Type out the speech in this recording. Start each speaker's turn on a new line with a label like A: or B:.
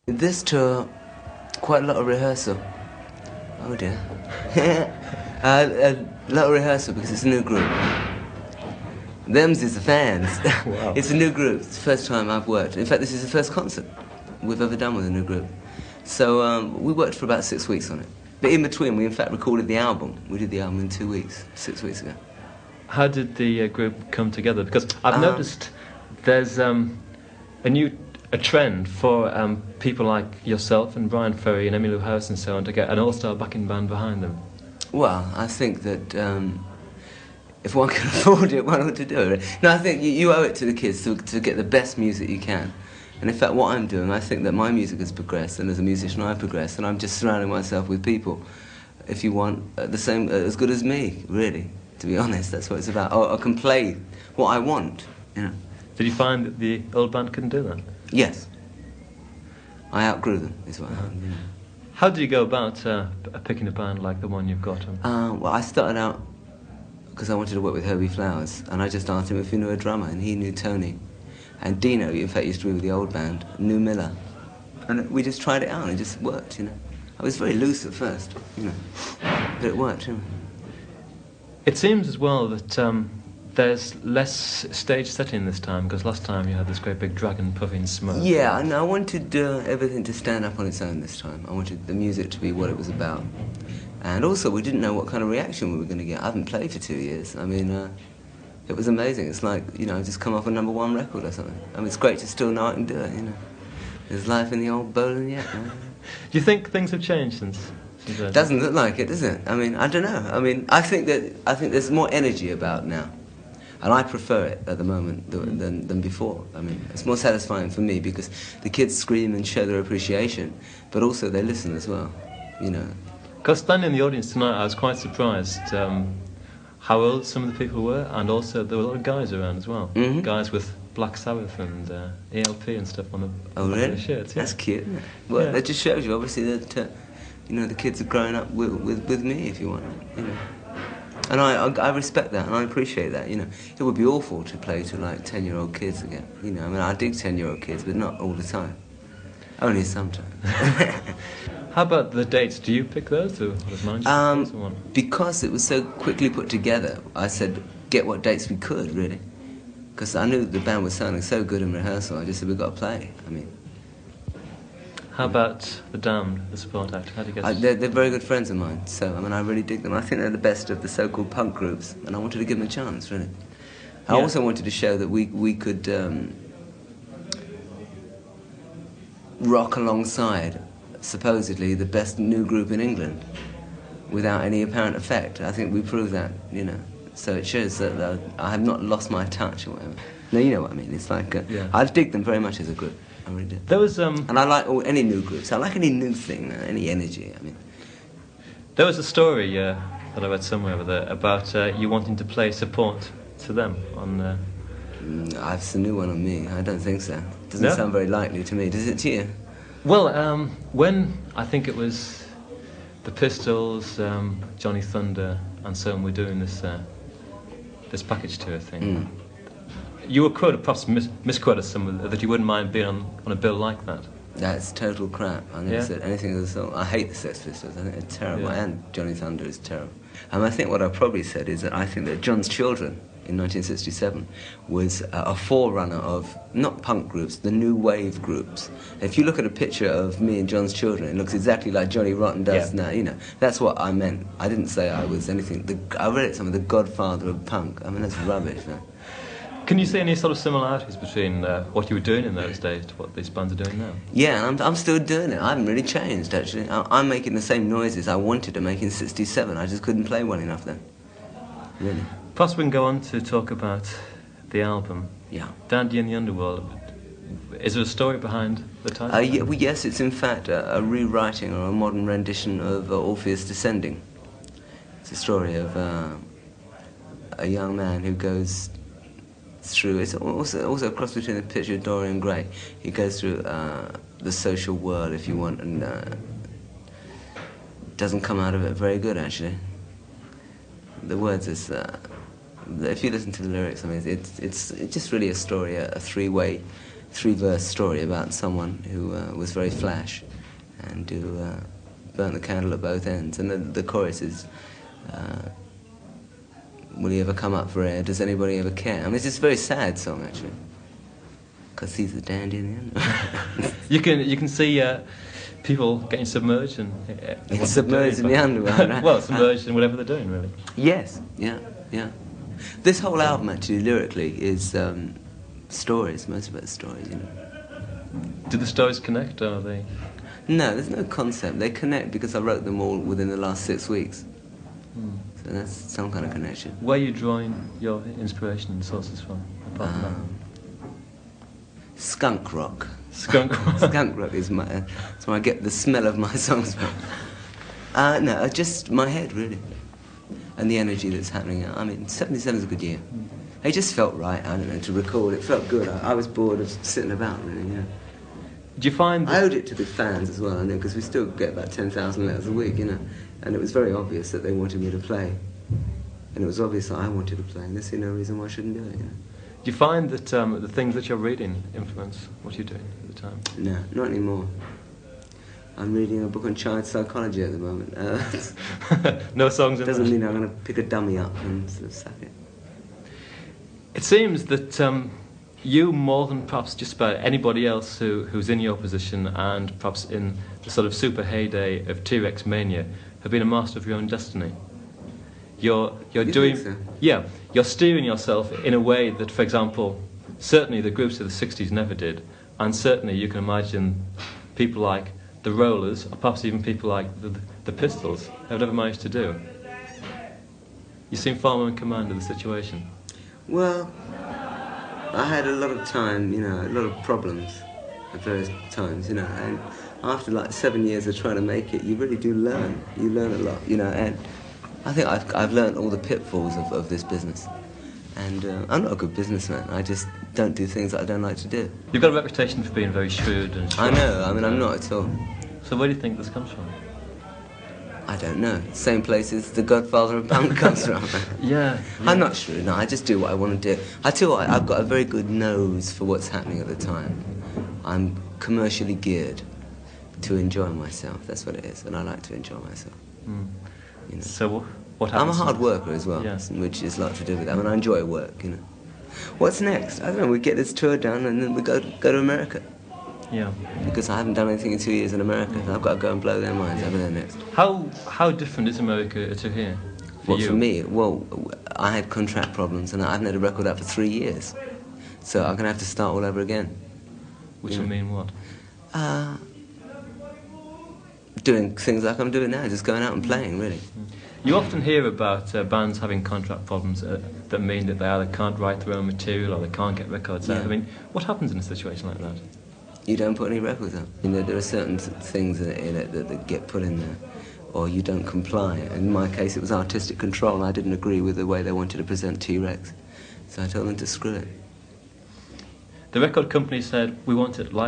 A: This tour, quite a lot of rehearsal. Oh dear. A lot of rehearsal because it's a new group. Them's is the fans.
B: Wow.
A: It's a new group. It's the first time I've worked. In fact, this is the first concert we've ever done with a new group. So we worked for about 6 weeks on it. But in between, we in fact recorded the album. We did the album in 2 weeks, 6 weeks ago.
B: How did the group come together? Because I've noticed there's a trend for people like yourself and Brian Ferry and Emmylou Harris and so on to get an all-star backing band behind them.
A: Well, I think that if one can afford it, one ought to do it. No, I think you owe it to the kids to get the best music you can. And in fact, what I'm doing, I think that my music has progressed, and as a musician I've progressed, and I'm just surrounding myself with people, if you want, the same, as good as me, really, to be honest. That's what it's about. I can play what I want, you know.
B: Did you find that the old band couldn't do that?
A: Yes. I outgrew them, is what happened, you know.
B: How did you go about picking a band like the one you've got?
A: Well, I started out because I wanted to work with Herbie Flowers, and I just asked him if he knew a drummer, and he knew Tony. And Dino, in fact, used to be with the old band, knew Miller. And we just tried it out, and it just worked, you know. I was very loose at first, you know, but it worked, you know.
B: It seems as well that there's less stage setting this time, because last time you had this great big dragon puffing smoke.
A: Yeah, I wanted everything to stand up on its own this time. I wanted the music to be what it was about. And also, we didn't know what kind of reaction we were going to get. I haven't played for 2 years. I mean, it was amazing. It's like, you know, just come off a #1 record or something. I mean, it's great to still know I can do it, you know. There's life in the old Bolan yet, man.
B: Do you think things have changed since then?
A: Doesn't look like it, does it? I mean, I don't know. I mean, I think there's more energy about now. And I prefer it at the moment than before. I mean, it's more satisfying for me because the kids scream and show their appreciation, but also they listen as well, you know.
B: Because standing in the audience tonight, I was quite surprised how old some of the people were, and also there were a lot of guys around as well.
A: Mm-hmm.
B: Guys with Black Sabbath and ELP and stuff on the back of their shirts. Yeah.
A: That's cute, isn't it? Well,
B: Yeah.
A: that just shows you, obviously, that, you know, the kids are growing up with me, if you want, you know. And I respect that, and I appreciate that, you know. It would be awful to play to, like, 10-year-old kids again, you know. I mean, I dig 10-year-old kids, but not all the time. Only sometimes.
B: How about the dates? Do you pick those, or does manager pick someone?
A: Because it was so quickly put together, I said, get what dates we could, really. Because I knew the band was sounding so good in rehearsal, I just said, we've got to play. I mean...
B: How about the Damned, the support act? How do you get...
A: They're very good friends of mine, so, I mean, I really dig them. I think they're the best of the so-called punk groups, and I wanted to give them a chance, really. I also wanted to show that we could rock alongside, supposedly, the best new group in England, without any apparent effect. I think we proved that, you know. So it shows that I have not lost my touch or whatever. No, you know what I mean. It's like, I dig them very much as a group. I really do.
B: There was
A: and I like any new groups. I like any new thing, any energy. I mean,
B: there was a story that I read somewhere about you wanting to play support to them on.
A: It's a new one on me. I don't think so. It doesn't sound very likely to me. Does it to you?
B: Well, when I think it was the Pistols, Johnny Thunder, and so on were doing this package tour thing. You were quoted, perhaps misquoted some that you wouldn't mind being on a bill like that.
A: That's total crap. I never said anything of the sort. I hate the Sex Pistols. I think they're terrible.
B: Yeah.
A: And Johnny Thunder is terrible. And I think what I probably said is that I think that John's Children in 1967 was a forerunner of, not punk groups, the new wave groups. If you look at a picture of me and John's Children, it looks exactly like Johnny Rotten does now, you know. That's what I meant. I didn't say I was anything. I read it somewhere, the godfather of punk. I mean, that's rubbish, man.
B: Can you see any sort of similarities between what you were doing in those days to what these bands are doing now?
A: Yeah, and I'm still doing it. I haven't really changed, actually. I'm making the same noises I wanted to make in '67. I just couldn't play well enough then. Really.
B: Perhaps we can go on to talk about the album.
A: Yeah.
B: Dandy in the Underworld. Is there a story behind the title?
A: Yes, it's in fact a rewriting or a modern rendition of Orpheus Descending. It's a story of a young man who goes through, it's also a cross between the picture of Dorian Gray. He goes through the social world, if you want, and doesn't come out of it very good, actually. The words is, if you listen to the lyrics, I mean, it's just really a story, a three-way 3-verse story about someone who was very flash and who burnt the candle at both ends. And the chorus is, will he ever come up for air? Does anybody ever care? I mean, it's just a very sad song, actually. Because he's a dandy in the end.
B: You can see people getting submerged and
A: submerged in the underworld, right?
B: Well, submerged in whatever they're doing, really.
A: Yes, yeah. This whole album, actually, lyrically, is stories, most of it's stories,
B: Do the stories connect, or are they?
A: No, there's no concept. They connect because I wrote them all within the last 6 weeks. So that's some kind of connection.
B: Where are you drawing your inspiration and sources from, apart from that?
A: Skunk rock.
B: Skunk rock.
A: Skunk rock is it's where I get the smell of my songs from. No, just my head, really. And the energy that's happening. I mean, 77 is a good year. It just felt right, I don't know, to record. It felt good. I was bored of sitting about, really, yeah.
B: Do you find
A: I owed it to the fans as well, I know, because we still get about 10,000 letters a week, and it was very obvious that they wanted me to play. And it was obvious that I wanted to play, and they see no reason why I shouldn't do it,
B: Do you find that the things that you're reading influence what you're doing at the time?
A: No, not anymore. I'm reading a book on child psychology at the moment.
B: No songs in
A: Doesn't
B: there?
A: mean I'm going to pick a dummy up and sort of sack it.
B: It seems that you, more than perhaps just about anybody else who's in your position and perhaps in the sort of super heyday of T-Rex mania, have been a master of your own destiny. You're doing,
A: think so?
B: Yeah, you're steering yourself in a way that, for example, certainly the groups of the 60s never did, and certainly you can imagine people like the Rollers, or perhaps even people like the Pistols, have never managed to do. You seem far more in command of the situation.
A: Well, I had a lot of time, a lot of problems at various times, and after like 7 years of trying to make it, you really do learn. You learn a lot, and I think I've learned all the pitfalls of this business. And I'm not a good businessman. I just don't do things that I don't like to do.
B: You've got a reputation for being very shrewd and
A: I know, I'm not at all.
B: So where do you think this comes from?
A: I don't know. Same places the Godfather of Punk comes from.
B: Yeah.
A: I'm not shrewd, no, I just do what I want to do. I tell you what, I've got a very good nose for what's happening at the time. I'm commercially geared to enjoy myself, that's what it is, and I like to enjoy myself.
B: So what
A: I'm
B: happens?
A: a hard worker as well,
B: Yeah.
A: which is a lot to do with that. I mean, I enjoy work, What's next? I don't know, we get this tour done and then we go to America.
B: Yeah.
A: Because I haven't done anything in 2 years in America, and I've got to go and blow their minds over there next.
B: How different is America to here?
A: For me, I had contract problems and I haven't had a record out for 3 years. So I'm going to have to start all over again.
B: Which will mean what?
A: Doing things like I'm doing now, just going out and playing, really.
B: You often hear about bands having contract problems that mean that they either can't write their own material or they can't get records out.
A: Yeah.
B: I mean, what happens in a situation like that?
A: You don't put any records up. There are certain things in it that get put in there, or you don't comply. In my case, it was artistic control, and I didn't agree with the way they wanted to present T-Rex. So I told them to screw it.
B: The record company said, we want it like